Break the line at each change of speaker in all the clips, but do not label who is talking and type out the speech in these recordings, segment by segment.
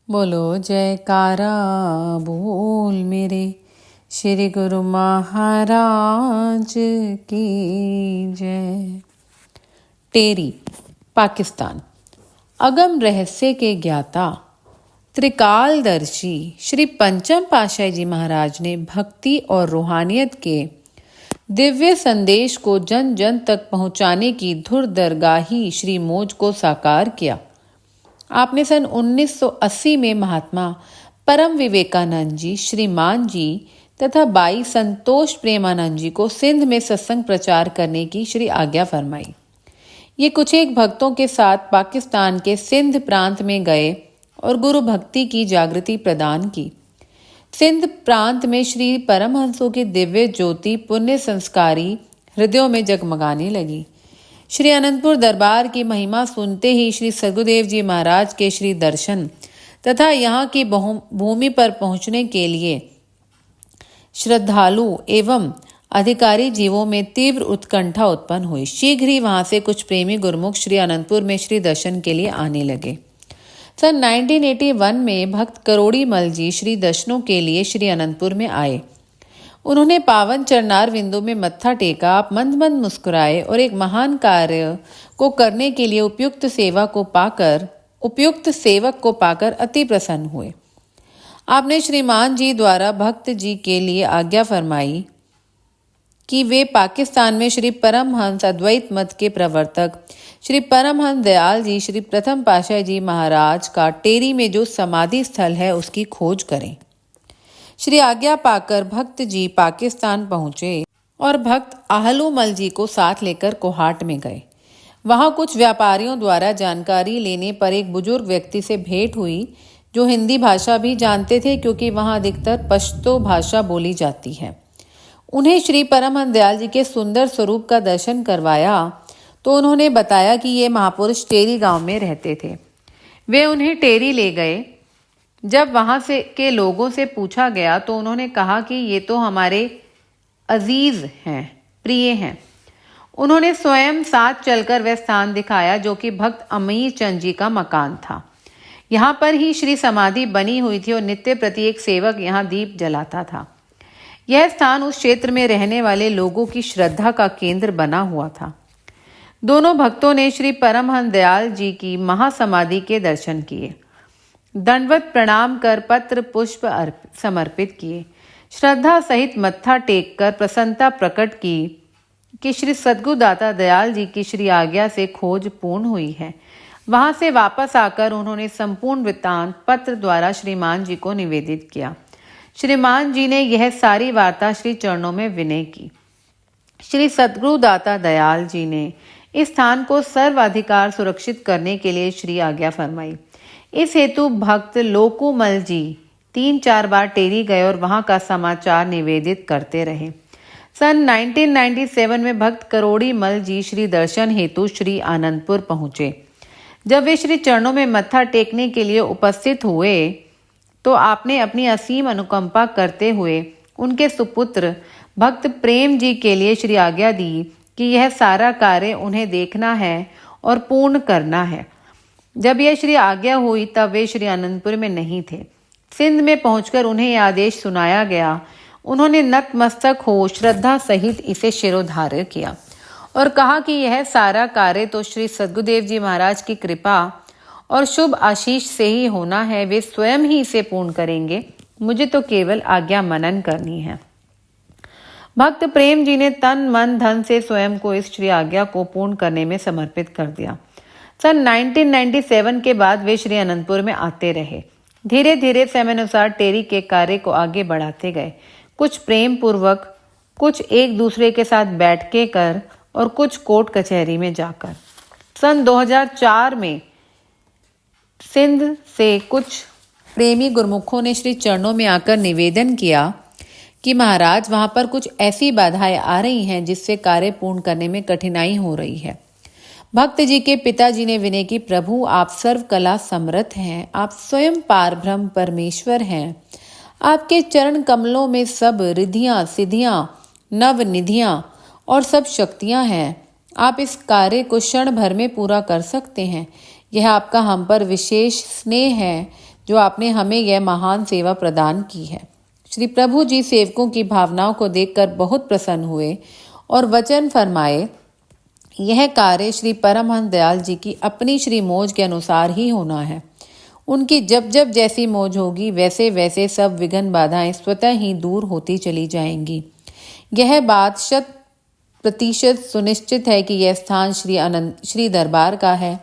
बोलो जयकारा बोल मेरे श्री गुरु महाराज की जय। टेरी, पाकिस्तान। अगम रहस्य के ज्ञाता त्रिकालदर्शी श्री पंचम पातशाही जी महाराज ने भक्ति और रूहानियत के दिव्य संदेश को जन जन तक पहुंचाने की धुर दरगाही श्री मौज को साकार किया। आपने सन 1980 में महात्मा परम विवेकानंद जी, श्रीमान जी तथा बाई संतोष प्रेमानंद जी को सिंध में सत्संग प्रचार करने की श्री आज्ञा फरमाई। ये कुछ एक भक्तों के साथ पाकिस्तान के सिंध प्रांत में गए और गुरु भक्ति की जागृति प्रदान की। सिंध प्रांत में श्री परमहंसों की दिव्य ज्योति पुण्य संस्कारी हृदयों में जगमगाने लगी। श्री अनंतपुर दरबार की महिमा सुनते ही श्री सद्गुरुदेव जी महाराज के श्री दर्शन तथा यहाँ की भूमि पर पहुँचने के लिए श्रद्धालु एवं अधिकारी जीवों में तीव्र उत्कंठा उत्पन्न हुई। शीघ्र ही वहां से कुछ प्रेमी गुरुमुख श्री अनंतपुर में श्री दर्शन के लिए आने लगे। सन 1981 में भक्त करोड़ी मल जी श्री दर्शनों के लिए श्री अनंतपुर में आए। उन्होंने पावन चरणार बिंदु में मत्था टेका, आप मंद मंद मुस्कुराए और एक महान कार्य को करने के लिए उपयुक्त सेवक को पाकर अति प्रसन्न हुए। आपने श्रीमान जी द्वारा भक्त जी के लिए आज्ञा फरमाई कि वे पाकिस्तान में श्री परमहंस अद्वैत मत के प्रवर्तक श्री परमहंस दयाल जी श्री प्रथम पातशाही जी महाराज का टेरी में जो समाधि स्थल है उसकी खोज करें। श्री आज्ञा पाकर भक्त जी पाकिस्तान पहुंचे और भक्त आहलूमल जी को साथ लेकर कोहाट में गए। वहां कुछ व्यापारियों द्वारा जानकारी लेने पर एक बुजुर्ग व्यक्ति से भेंट हुई जो हिंदी भाषा भी जानते थे, क्योंकि वहां अधिकतर पश्तो भाषा बोली जाती है। उन्हें श्री परमहंस दयाल जी के सुंदर स्वरूप का दर्शन करवाया तो उन्होंने बताया कि ये महापुरुष टेरी गांव में रहते थे। वे उन्हें टेरी ले गए। जब वहां से के लोगों से पूछा गया तो उन्होंने कहा कि ये तो हमारे अजीज हैं, प्रिय हैं। उन्होंने स्वयं साथ चलकर वह स्थान दिखाया जो कि भक्त अमीर चंद जी का मकान था। यहाँ पर ही श्री समाधि बनी हुई थी और नित्य प्रति एक सेवक यहाँ दीप जलाता था। यह स्थान उस क्षेत्र में रहने वाले लोगों की श्रद्धा का केंद्र बना हुआ था। दोनों भक्तों ने श्री परमहंस दयाल जी की महासमाधि के दर्शन किए, दंडवत प्रणाम कर पत्र पुष्प समर्पित किए, श्रद्धा सहित मत्था टेक कर प्रसन्नता प्रकट की कि श्री सद्गुरुदाता दयाल जी की श्री आज्ञा से खोज पूर्ण हुई है। वहां से वापस आकर उन्होंने संपूर्ण वृत्तांत पत्र द्वारा श्रीमान जी को निवेदित किया। श्रीमान जी ने यह सारी वार्ता श्री चरणों में विनय की। श्री सद्गुरुदाता दयाल जी ने इस स्थान को सर्वाधिकार सुरक्षित करने के लिए श्री आज्ञा फरमाई। इस हेतु भक्त लोकूमल जी 3-4 बार टेरी गए और वहां का समाचार निवेदित करते रहे। सन 1997 में भक्त करोड़ी मल जी श्री दर्शन हेतु श्री आनंदपुर पहुंचे। जब वे श्री चरणों में मत्था टेकने के लिए उपस्थित हुए तो आपने अपनी असीम अनुकंपा करते हुए उनके सुपुत्र भक्त प्रेम जी के लिए श्री आज्ञा दी कि यह सारा कार्य उन्हें देखना है और पूर्ण करना है। जब यह श्री आज्ञा हुई तब वे श्री आनंदपुर में नहीं थे। सिंध में पहुंचकर उन्हें यह आदेश सुनाया गया। उन्होंने नतमस्तक हो श्रद्धा सहित इसे शिरोधार्य किया और कहा कि यह सारा कार्य तो श्री सद्गुरुदेव जी महाराज की कृपा और शुभ आशीष से ही होना है। वे स्वयं ही इसे पूर्ण करेंगे, मुझे तो केवल आज्ञा मनन करनी है। भक्त प्रेम जी ने तन मन धन से स्वयं को इस श्री आज्ञा को पूर्ण करने में समर्पित कर दिया। सन 1997 के बाद वे श्री अनंतपुर में आते रहे। धीरे धीरे समयानुसार टेरी के कार्य को आगे बढ़ाते गए, कुछ प्रेम पूर्वक, कुछ एक दूसरे के साथ बैठ के कर और कुछ कोर्ट कचहरी में जाकर। सन 2004 में सिंध से कुछ प्रेमी गुरमुखों ने श्री चरणों में आकर निवेदन किया कि महाराज वहां पर कुछ ऐसी बाधाएं आ रही हैं जिससे कार्य पूर्ण करने में कठिनाई हो रही है। भक्त जी के पिताजी ने विनय की, प्रभु आप सर्व कला समर्थ हैं, आप स्वयं पारब्रह्म परमेश्वर हैं, आपके चरण कमलों में सब रिद्धियां सिद्धियां नव निधियां और सब शक्तियां हैं। आप इस कार्य को क्षण भर में पूरा कर सकते हैं। यह आपका हम पर विशेष स्नेह है जो आपने हमें यह महान सेवा प्रदान की है। श्री प्रभु जी सेवकों की भावनाओं को देखकर बहुत प्रसन्न हुए और वचन फरमाए, यह कार्य श्री परमहंस दयाल जी की अपनी श्री मौज के अनुसार ही होना है। उनकी जब जब जैसी मौज होगी वैसे वैसे सब विघ्न बाधाएं स्वतः ही दूर होती चली जाएंगी। यह बात 100% सुनिश्चित है कि यह स्थान श्री दरबार का है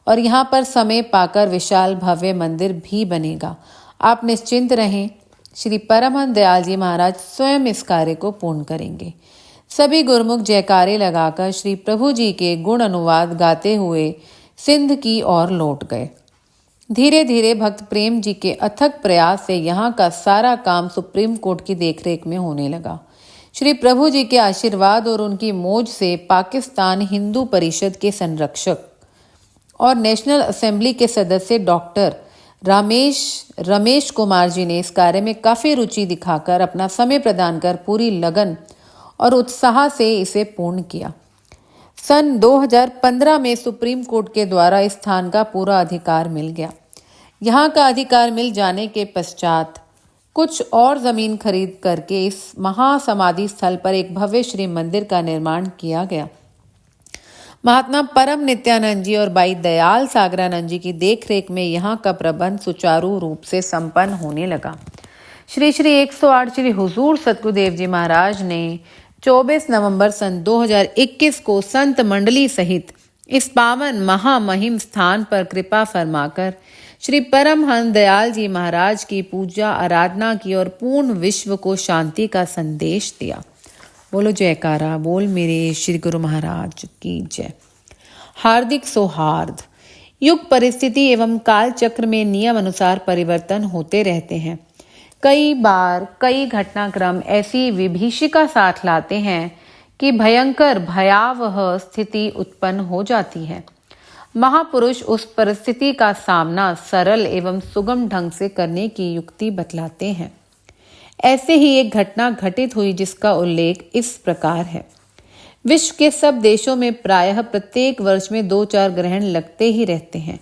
और यहाँ पर समय पाकर विशाल भव्य मंदिर भी बनेगा। आप निश्चिंत रहें, श्री परमहंस दयाल जी महाराज स्वयं इस कार्य को पूर्ण करेंगे। सभी गुरुमुख जयकारे लगाकर श्री प्रभु जी के गुण अनुवाद गाते हुए सिंध की ओर लौट गए। धीरे धीरे भक्त प्रेम जी के अथक प्रयास से यहाँ का सारा काम सुप्रीम कोर्ट की देखरेख में होने लगा। श्री प्रभु जी के आशीर्वाद और उनकी मौज से पाकिस्तान हिंदू परिषद के संरक्षक और नेशनल असेंबली के सदस्य डॉक्टर रमेश कुमार जी ने इस कार्य में काफी रुचि दिखाकर अपना समय प्रदान कर पूरी लगन और उत्साह से इसे पूर्ण किया। सन 2015 में सुप्रीम कोर्ट के द्वारा इस स्थान का पूरा अधिकार मिल गया। यहाँ का अधिकार मिल जाने के पश्चात कुछ और जमीन खरीद करके इस महासमाधि स्थल पर एक भव्य श्री मंदिर का निर्माण किया गया। महात्मा परम नित्यानंद जी और भाई दयाल सागरानंद जी की देखरेख में यहाँ का प्रबंध सुचारू रूप से संपन्न होने लगा। श्री 108 श्री हुजूर सतगुरुदेव जी महाराज ने 24 नवंबर सन 2021 को संत मंडली सहित इस पावन महामहिम स्थान पर कृपा फरमाकर श्री परमहंस दयाल जी महाराज की पूजा आराधना की और पूर्ण विश्व को शांति का संदेश दिया। बोलो जयकारा, बोल मेरे श्री गुरु महाराज की जय। हार्दिक सौहार्द। युग परिस्थिति एवं काल चक्र में नियम अनुसार परिवर्तन होते रहते हैं। कई बार कई घटनाक्रम ऐसी विभीषिका साथ लाते हैं कि भयंकर भयावह स्थिति उत्पन्न हो जाती है। महापुरुष उस परिस्थिति का सामना सरल एवं सुगम ढंग से करने की युक्ति बतलाते हैं। ऐसे ही एक घटना घटित हुई जिसका उल्लेख इस प्रकार है। विश्व के सब देशों में प्रायः प्रत्येक वर्ष में 2-4 ग्रहण लगते ही रहते हैं।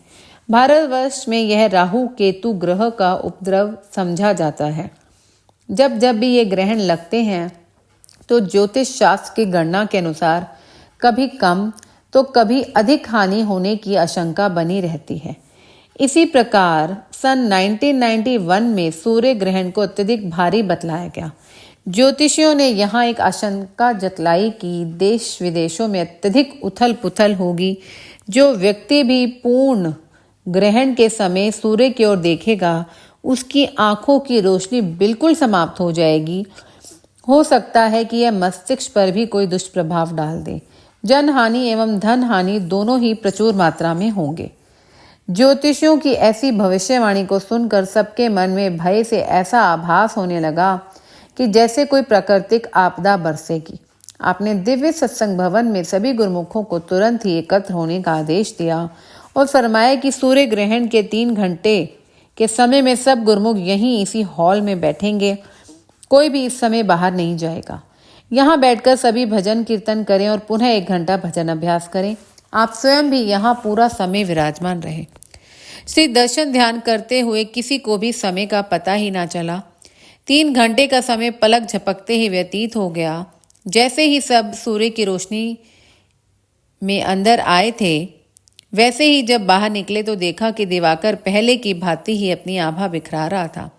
भारतवर्ष में यह राहु केतु ग्रह का उपद्रव समझा जाता है। जब जब भी ये ग्रहण लगते हैं तो ज्योतिष शास्त्र की गणना के अनुसार कभी कम तो कभी अधिक हानि होने की आशंका बनी रहती है। इसी प्रकार सन 1991 में सूर्य ग्रहण को अत्यधिक भारी बतलाया गया। ज्योतिषियों ने यहाँ एक आशंका जतलाई कि देश विदेशों में अत्यधिक उथल पुथल होगी। जो व्यक्ति भी पूर्ण ग्रहण के समय सूर्य की ओर देखेगा उसकी आंखों की रोशनी बिल्कुल समाप्त हो जाएगी। हो सकता है कि यह मस्तिष्क पर भी कोई दुष्प्रभाव डाल दे। जन हानि एवं धन हानि दोनों ही प्रचुर मात्रा में होंगे। ज्योतिषियों की ऐसी भविष्यवाणी को सुनकर सबके मन में भय से ऐसा आभास होने लगा कि जैसे कोई प्राकृतिक आपदा बरसेगी। आपने दिव्य सत्संग भवन में सभी गुरुमुखों को तुरंत ही एकत्र होने का आदेश दिया और फरमाया कि सूर्य ग्रहण के 3 घंटे के समय में सब गुरुमुख यहीं इसी हॉल में बैठेंगे। कोई भी इस समय बाहर नहीं जाएगा। यहाँ बैठकर सभी भजन कीर्तन करें और पुनः 1 घंटा भजन अभ्यास करें। आप स्वयं भी यहाँ पूरा समय विराजमान रहे। श्री दर्शन ध्यान करते हुए किसी को भी समय का पता ही ना चला। 3 घंटे का समय पलक झपकते ही व्यतीत हो गया। जैसे ही सब सूर्य की रोशनी में अंदर आए थे वैसे ही जब बाहर निकले तो देखा कि दिवाकर पहले की भांति ही अपनी आभा बिखरा रहा था।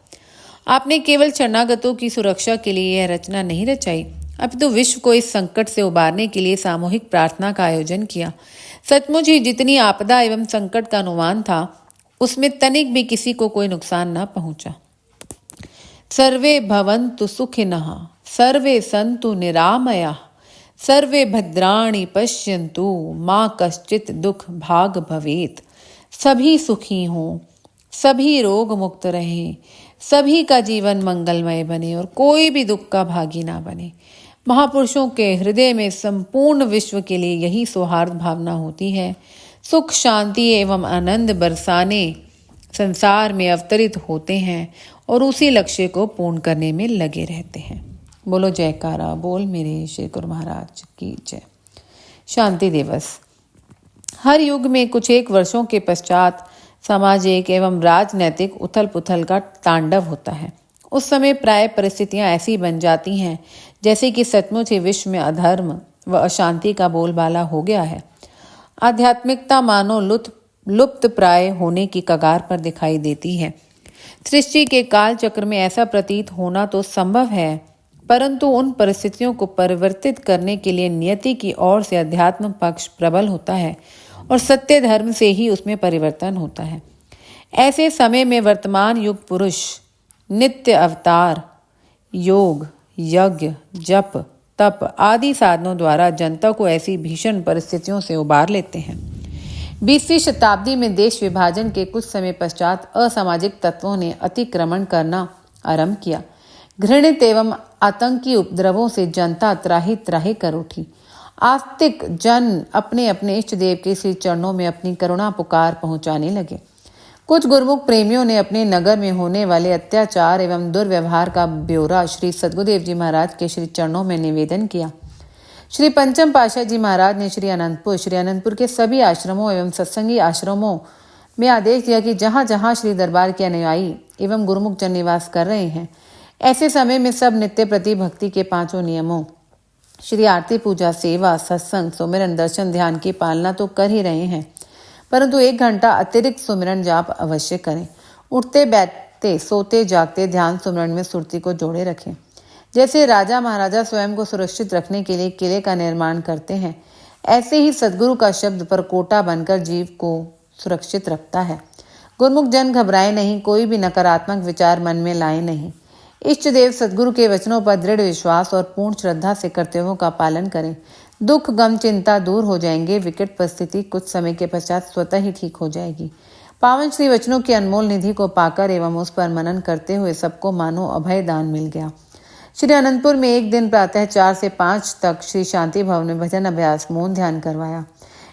आपने केवल शरणागतों की सुरक्षा के लिए यह रचना नहीं रचाई, अपितु विश्व को इस संकट से उबारने के लिए सामूहिक प्रार्थना का आयोजन किया। सचमुच ही जितनी आपदा एवं संकट का अनुमान था उसमें तनिक भी किसी को कोई नुकसान न पहुंचा। सर्वे भवन्तु सुखिनः, सर्वे सन्तु निरामयाः, सर्वे भद्राणि पश्यन्तु, माँ कश्चित दुख भाग भवेत। सभी सुखी हों, सभी रोग मुक्त रहें, सभी का जीवन मंगलमय बने और कोई भी दुख का भागी ना बने। महापुरुषों के हृदय में संपूर्ण विश्व के लिए यही सौहार्द भावना होती है। सुख शांति एवं आनंद बरसाने संसार में अवतरित होते हैं और उसी लक्ष्य को पूर्ण करने में लगे रहते हैं। बोलो जयकारा, बोल मेरे श्री गुरु महाराज की जय। शांति दिवस। हर युग में कुछ एक वर्षों के पश्चात सामाजिक एवं राजनैतिक उथल पुथल का तांडव होता है। उस समय प्राय परिस्थितियां ऐसी बन जाती हैं जैसे कि सचमुच ही विश्व में अधर्म व अशांति का बोलबाला हो गया है। आध्यात्मिकता मानो लुप्त प्राय होने की कगार पर दिखाई देती है। सृष्टि के काल चक्र में ऐसा प्रतीत होना तो संभव है, परंतु उन परिस्थितियों को परिवर्तित करने के लिए नियति की ओर से अध्यात्म पक्ष प्रबल होता है और सत्य धर्म से ही उसमें परिवर्तन होता है। ऐसे समय में वर्तमान युग पुरुष नित्य अवतार, योग, यज्ञ, जप, तप आदि साधनों द्वारा जनता को ऐसी भीषण परिस्थितियों से उबार लेते हैं। 20वीं शताब्दी में देश विभाजन के कुछ समय पश्चात असामाजिक तत्वों ने अतिक्रमण करना आरंभ किया। घृणित एवं आतंकी उपद्रवों से जनता त्राही त्राही कर उठी। आस्तिक जन अपने अपने इष्ट देव के श्री चरणों में अपनी करुणा पुकार पहुंचाने लगे। कुछ गुरुमुख प्रेमियों ने अपने नगर में होने वाले अत्याचार एवं दुर्व्यवहार का ब्यौरा श्री सद्गुरुदेव जी महाराज के श्री चरणों में निवेदन किया। श्री पंचम पातशाह जी महाराज ने श्री अनंतपुर के सभी आश्रमों एवं सत्संगी आश्रमों में आदेश दिया कि जहां जहां श्री दरबार के अनुयायी एवं गुरुमुख जन निवास कर रहे हैं, ऐसे समय में सब नित्य प्रति भक्ति के 5 नियमों श्री आरती, पूजा, सेवा, सत्संग, सुमिरन, दर्शन, ध्यान की पालना तो कर ही रहे हैं, परंतु 1 घंटा अतिरिक्त सुमिरन जाप अवश्य करें। उठते बैठते सोते जागते ध्यान सुमिरन में सुरती को जोड़े रखें। जैसे राजा महाराजा स्वयं को सुरक्षित रखने के लिए किले का निर्माण करते हैं, ऐसे ही सद्गुरु का शब्द परकोटा बनकर जीव को सुरक्षित रखता है। गुरुमुख जन घबराए नहीं, कोई भी नकारात्मक विचार मन में लाए नहीं। इष्ट देव सद्गुरु के वचनों पर दृढ़ विश्वास और पूर्ण श्रद्धा से कर्तव्यों का पालन करें। दुख, गम, चिंता दूर हो जाएंगे। विकट परिस्थिति कुछ समय के पश्चात स्वतः ही ठीक हो जाएगी। पावन श्री वचनों की अनमोल निधि को पाकर एवं उस पर मनन करते हुए सबको मानो अभय दान मिल गया। श्री अनंतपुर में एक दिन प्रातः 4 से 5 तक श्री शांति भवन में भजन अभ्यास, मौन ध्यान करवाया।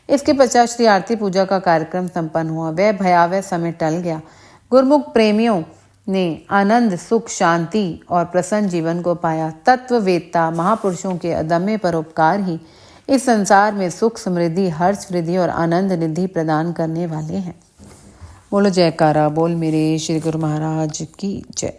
इसके पश्चात श्री आरती पूजा का कार्यक्रम संपन्न हुआ। वह भयावह समय टल गया। गुरुमुख प्रेमियों ने आनंद, सुख, शांति और प्रसन्न जीवन को पाया। तत्ववेत्ता महापुरुषों के अदम्य परोपकार ही इस संसार में सुख, समृद्धि, हर्ष, वृद्धि और आनंद निधि प्रदान करने वाले हैं। बोलो जयकारा बोल मेरे श्री गुरु महाराज की जय।